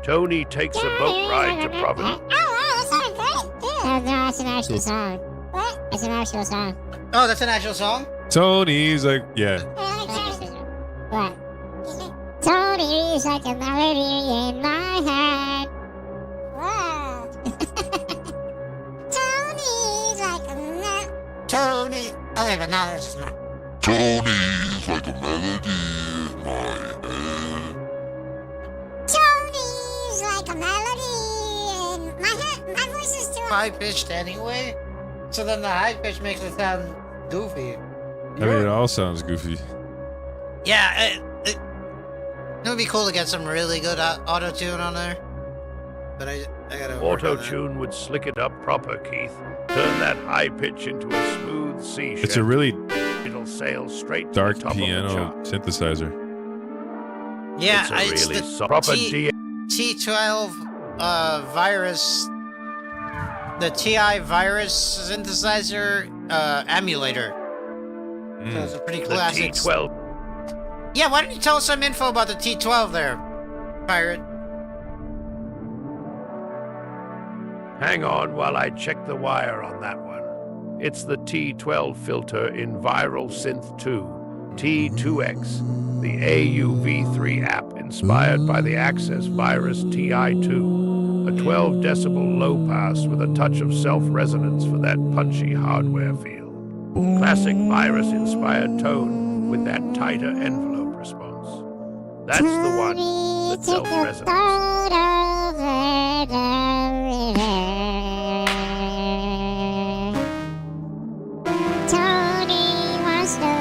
Tony takes a boat ride to Providence. Oh, that sounded great. Yeah, no, that's an actual song. What? It's an actual song. Oh, that's an actual song? Tony's like, yeah. What? Tony's like a melody in my head. Wow. Tony's like a melody. Tony. I don't even know this is not. Tony's like a melody in my head. Tony's like a melody in my head. My voice is too High pitched anyway. So then the high pitch makes it sound goofy. I mean, it all sounds goofy. Yeah. No, would be cool to get some really good auto tune on there. But I gotta. work on that. Auto-tune would slick it up proper, Keith. Turn that high pitch into a smooth C sharp. It's a really It'll sail straight dark to the top piano of the chart. synthesizer. Yeah, It's a really the proper T12 virus, the TI virus synthesizer emulator. So it's a pretty the classic. T12. Yeah, why don't you tell us some info about the T12 there, Pirate? Hang on while I check the wire on that one. It's the T12 filter in Viral Synth 2, T2X, the AUV3 app inspired by the Access Virus TI2, a 12 decibel low pass with a touch of self-resonance for that punchy hardware feel. Classic virus-inspired tone with that tighter envelope response. That's the one, the self-resonance. Tony wants to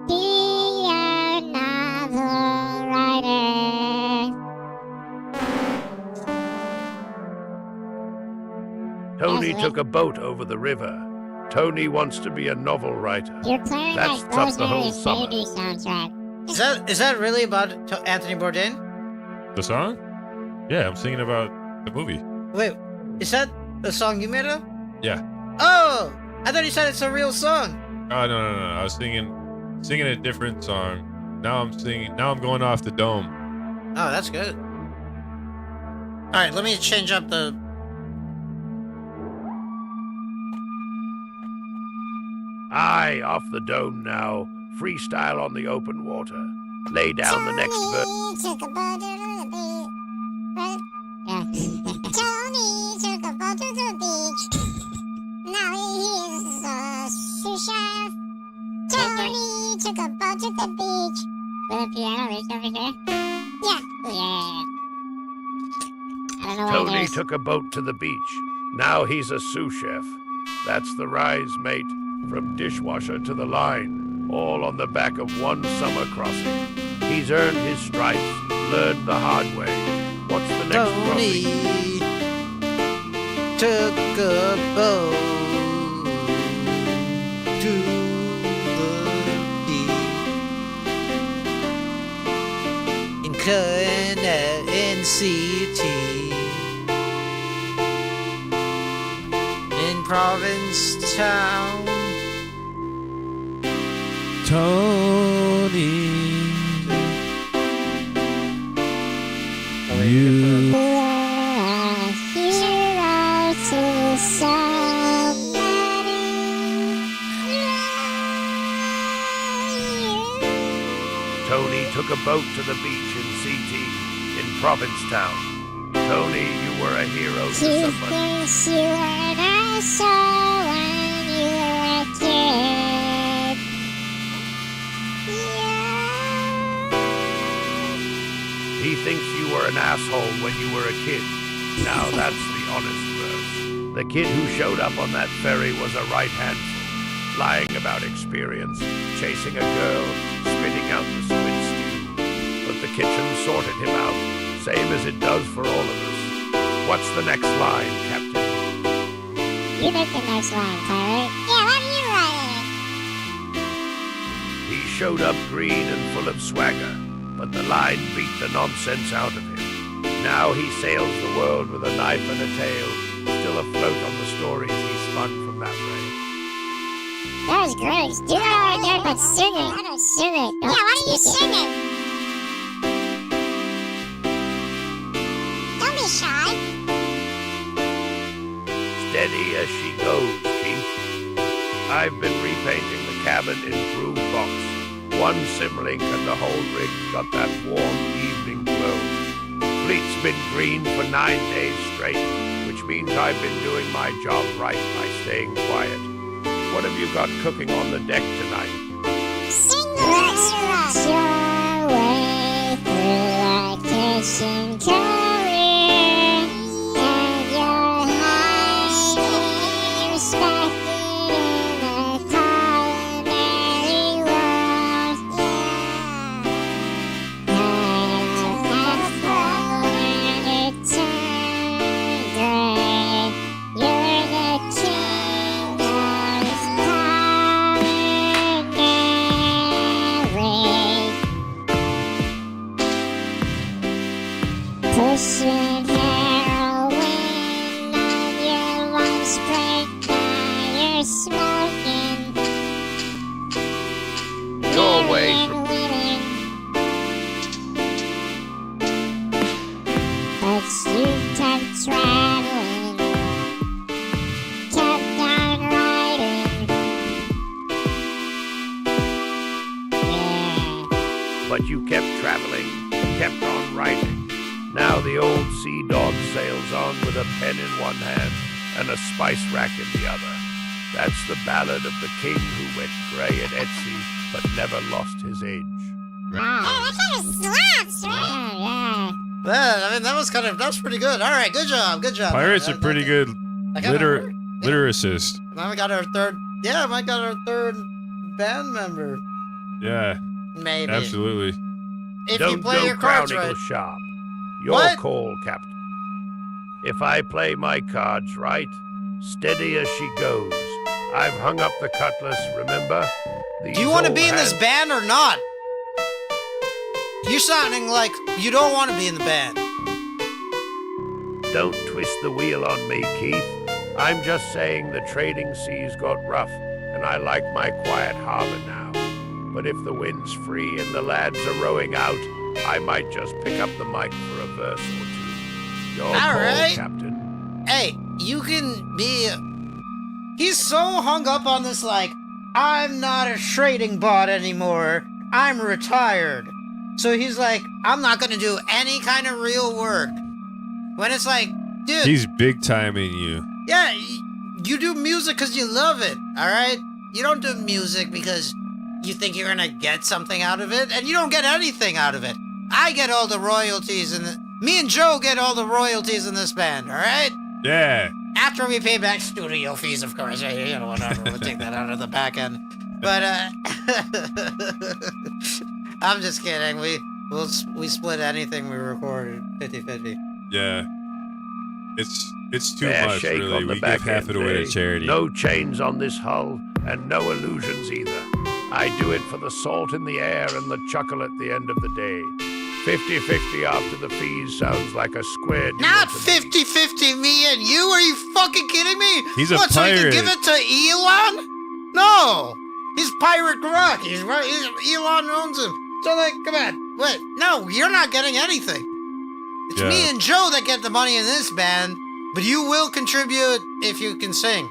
be another writer. Tony took a boat over the river. Tony wants to be a novel writer. You're playing That's like up the whole Rosemary's summer. Baby soundtrack. Is that really about Anthony Bourdain? The song? Yeah, I'm singing about the movie. Wait, is that the song you made up? Yeah. Oh, I thought you said it's a real song. Oh no. I was singing a different song. Now I'm going off the dome. Oh, that's good. All right, let me change up the. Aye, off the dome now. Freestyle on the open water. Lay down the next verse. Tony took a boat to the beach. Right? Yeah. Tony took a boat to the beach. Now he's a sous chef. Tony took a boat to the beach. With a piano right over here. Yeah. I don't know what it Tony is. took a boat to the beach. Now he's a sous chef. That's the rise, mate. From dishwasher to the line, all on the back of one summer crossing. He's earned his stripes, learned the hard way. What's the next Tony crossing? took a boat to the beach in NCT in Provincetown. Tony, you Hero to somebody. Tony took a boat to the beach in CT, in Provincetown. Tony, you were a hero to He somebody. thinks you were an asshole when you were a kid. He thinks you were an asshole when you were a kid. Now that's the honest verse. The kid who showed up on that ferry was a right handful, lying about experience, chasing a girl, spitting out the squid stew. But the kitchen sorted him out, same as it does for all of us. What's the next line, Captain? You make the next line, pirate. Yeah, why don't you write it? He showed up green and full of swagger, but the line beat the nonsense out of him. Now he sails the world with a knife and a tail, still afloat on the stories he spun from that way. That was great. Do that right there, but sing it. Why don't sing it? Yeah, why don't you sing it? Don't be shy. Steady as she goes, Keith. I've been repainting the cabin in groove box. One simlink and the whole rig got that warm evening glow. Fleet's been green for 9 days straight, which means I've been doing my job right by staying quiet. What have you got cooking on the deck tonight? Sing the lyrics your way through our kitchen career, and you're highly respected in the culinary world. on with a pen in one hand and a spice rack in the other. That's the ballad of the king who went grey at Etsy but never lost his age. Yeah, I mean, that was pretty good. All right, good job. Pirates are pretty good lyricist. Now we got our third band member. Yeah, Maybe. absolutely. If Don't you play go your cards Crown right. Eagle sharp. Your What? call, Captain. If I play my cards right, steady as she goes. I've hung up the cutlass, remember? Do you want to be in this band or not? You're sounding like you don't want to be in the band. Don't twist the wheel on me, Keith. I'm just saying the trading seas got rough, and I like my quiet harbor now. But if the wind's free and the lads are rowing out, I might just pick up the mic for a verse or two. Your All call, right. Captain. Hey, you can be... He's so hung up on this, like, I'm not a trading bot anymore. I'm retired. So he's like, I'm not going to do any kind of real work. When it's like, dude... He's big timing you. Yeah, you do music because you love it, all right? You don't do music because you think you're going to get something out of it, and you don't get anything out of it. I get all the royalties, me and Joe get all the royalties in this band, all right? Yeah. After we pay back studio fees, of course, whatever, we'll take that out of the back end. But, I'm just kidding. We split anything we recorded 50-50. Yeah. It's too Fair much, shake really. on the We back give half end, it away eh? to charity. No chains on this hull, and no illusions either. I do it for the salt in the air and the chuckle at the end of the day. 50-50 after the fees sounds like a square deal Not to me. 50-50 me and you? Are you fucking kidding me? He's a what, so you can pirate. give it to Elon? No! He's Pirate Grok. Elon owns him. So, like, come on. What? No, you're not getting anything. It's Yeah. me and Joe that get the money in this band, but you will contribute if you can sing.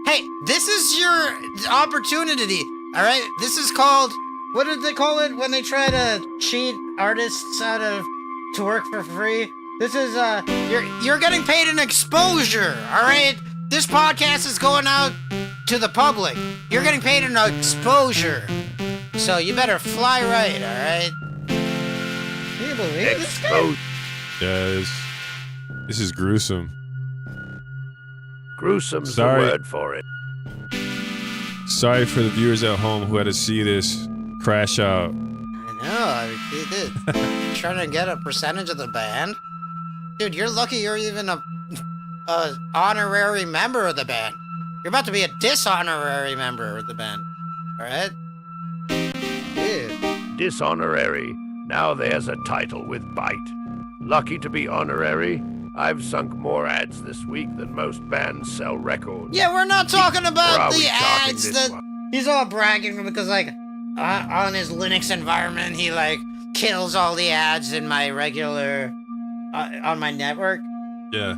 Hey, this is your opportunity, all right? This is called... What did they call it when they try to cheat artists to work for free? This is you're getting paid an exposure, all right? This podcast is going out to the public. You're getting paid an exposure. So you better fly right, all right? Can you believe this guy? Exposed. Yeah, this is gruesome. Gruesome's Sorry. the word for it. Sorry for the viewers at home who had to see this crash out. I know, he did. Trying to get a percentage of the band? Dude, you're lucky you're even a honorary member of the band. You're about to be a dishonorary member of the band. Alright? Dude. Dishonorary. Now there's a title with bite. Lucky to be honorary. I've sunk more ads this week than most bands sell records. Yeah, we're not talking Or about are the we talking ads this that... one? He's all bragging because, like, on his Linux environment, he, like, kills all the ads in my regular... on my network. Yeah.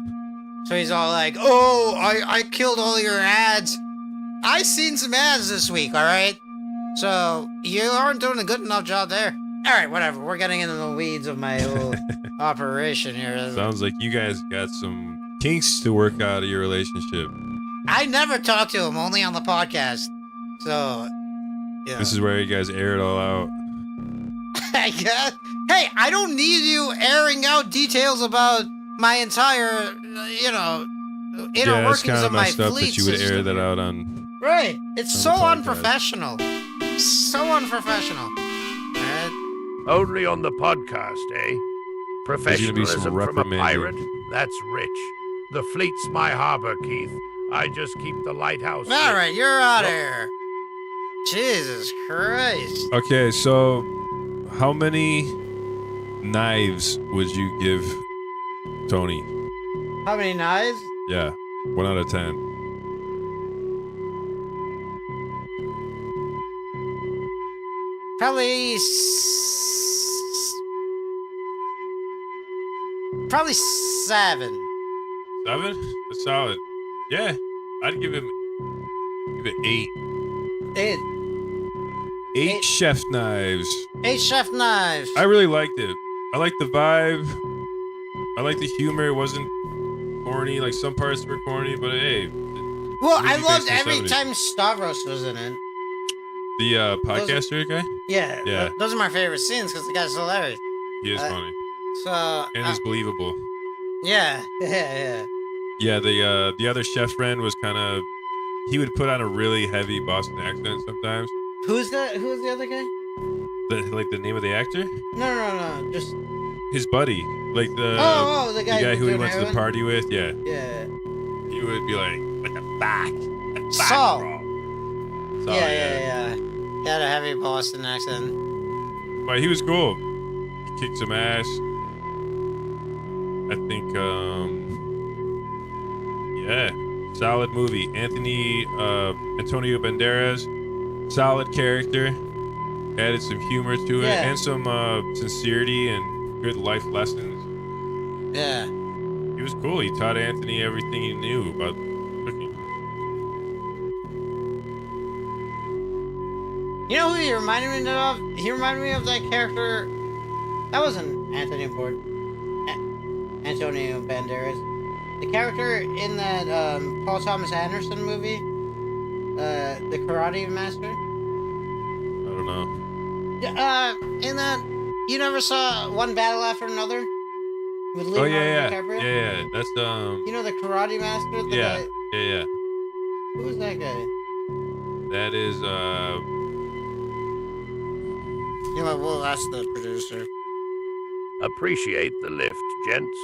So he's all like, oh, I killed all your ads. I seen some ads this week, all right? So you aren't doing a good enough job there. All right, whatever. We're getting into the weeds of my whole operation here. Sounds like you guys got some kinks to work out of your relationship. I never talk to him, only on the podcast. So, yeah. This is where you guys air it all out. I guess. Hey, I don't need you airing out details about my entire, inner Yeah, it's workings kind of of my messed up fleet that you would air system. that out on. Right. It's on so the podcast. unprofessional. So unprofessional. Alright. Only on the podcast, eh? There's gonna be some Professionalism from a reprimanding. pirate? That's rich. The fleet's my harbor, Keith. I just keep the lighthouse. lit. Alright, you're out of here. Jesus Christ. Okay, so how many knives would you give Tony? How many knives? Yeah, 1 out of 10. Probably 7. 7? That's solid. Yeah, I'd give it 8. 8. 8 chef knives. 8 chef knives. I really liked it. I liked the vibe. I like the humor. It wasn't corny. Like some parts were corny, but hey. Well, I movie loved based in the every 70s. time Stavros was in it. The podcaster guy. Yeah, Yeah. those are my favorite scenes because the guy's hilarious. He is funny So, and he's believable. yeah, yeah. Yeah, the other chef friend was kind of. He would put on a really heavy Boston accent sometimes. Who's the other guy? The name of the actor? No. Just His buddy, like the guy who he doing went to the heroin? party with. Yeah, Yeah. he would be like, "What the fuck?" Saul. Saul, Yeah. He had a heavy Boston accent. But he was cool. He kicked some ass. I think, yeah, solid movie. Antonio Banderas, solid character. Added some humor to it Yeah. and some sincerity and good life lessons. Yeah. He was cool. He taught Anthony everything he knew about cooking. You know who he reminded me of? He reminded me of that character. That wasn't Antonio Banderas. The character in that Paul Thomas Anderson movie, The Karate Master. I don't know. Yeah, in that, you never saw One Battle After Another? With Oh Leonardo DiCaprio? yeah. That's You know The Karate Master? The yeah, guy? yeah. Who was that guy? That is You know, well, that's the producer. Appreciate the lift, gents.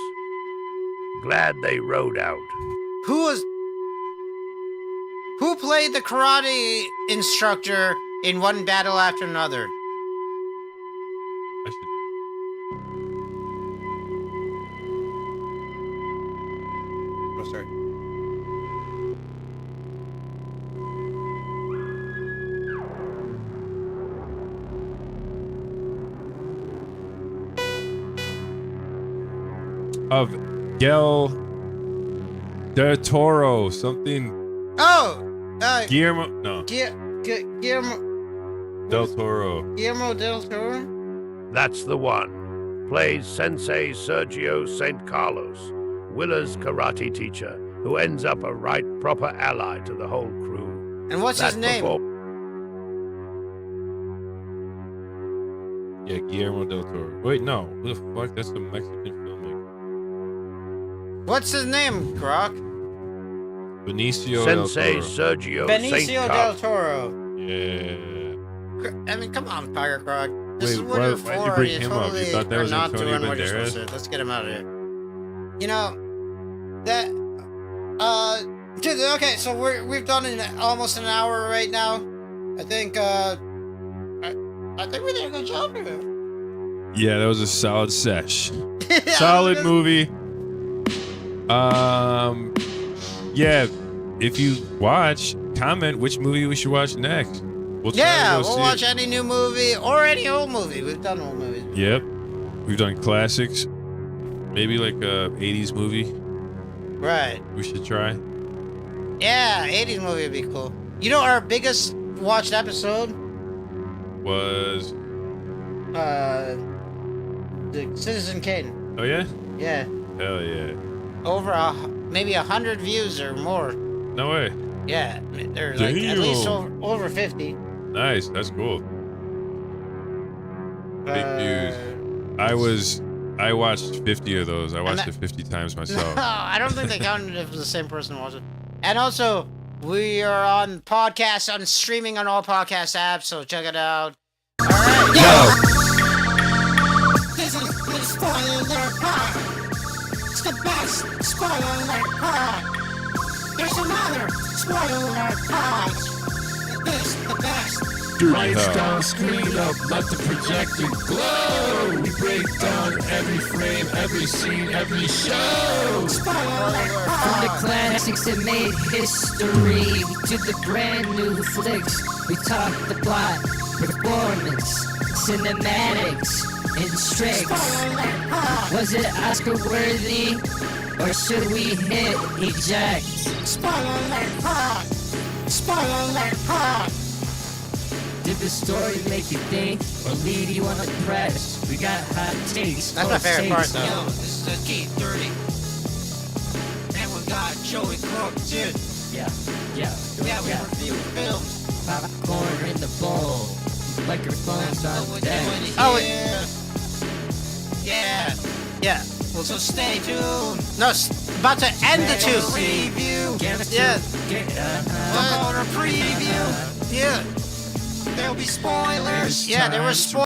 Glad they rode out. Who played the karate instructor in One Battle After Another? I should. Oh, sorry. Of Gel del Toro, something Oh! Guillermo no Guillermo del Toro. del Toro? That's the one. Plays Sensei Sergio St. Carlos, Willa's karate teacher, who ends up a right proper ally to the whole crew. And what's his name? Yeah, Guillermo del Toro. Wait, no. Who the fuck? That's the Mexican filmmaker. What's his name, Grok? Benicio Sensei del Toro. Sergio St. Benicio del Carlos. Toro. Yeah. I mean, come on, Fire Grok. This Wait, is what you're for. why'd you bring him up? You totally thought that are was not Antonio doing what you're supposed Banderas? to. Let's get him out of here. You know, that, dude, okay, so we've done almost an hour right now. I think, I think we did a good job here. Yeah, that was a solid sesh. Yeah, Solid that was movie. Yeah. If you watch, comment which movie we should watch next. We'll try Yeah, to go we'll see watch it. any new movie or any old movie. We've done old movies. Yep. We've done classics. Maybe like a 80s movie Right. we should try. Yeah, 80s movie would be cool. You know, our biggest watched episode? Was The Citizen Kane. oh yeah? Yeah. Hell yeah. Over maybe 100 views or more. No way. Yeah, they're like at least over 50. Nice. That's cool. Big news. I watched 50 of those. I watched it 50 times No, myself. I don't think they counted if the same person watched it. And also, we are on podcast, on streaming on all podcast apps, so check it out. All right. This is the Spoiler Pod. It's the best Spoiler Pod. There's some other Spoiler Pods. This the best. Lights hell. down, screen up, let the projector glow. We break down every frame, every scene, every show. Spoiler From the Pod. classics that made history to the brand new flicks, we talk the plot, performance, cinematics, and tricks. Spoiler Pod. Was it Oscar worthy, or should we hit eject? Spoiler Pod. Spoiler Pod. Did the story make you think or leave you unimpressed? We got hot takes. That's my favorite part, though. Yo, this is Keith 30. And we got Joey Clark too. Yeah, yeah, Yeah, we review films. Popcorn in the bowl. Microphones on deck. Oh, Yeah. Yeah. Well, So stay tuned. no, about to end the tune. Review. Yeah. Corner preview. Yeah. There'll be spoilers. Yeah, there were spoilers.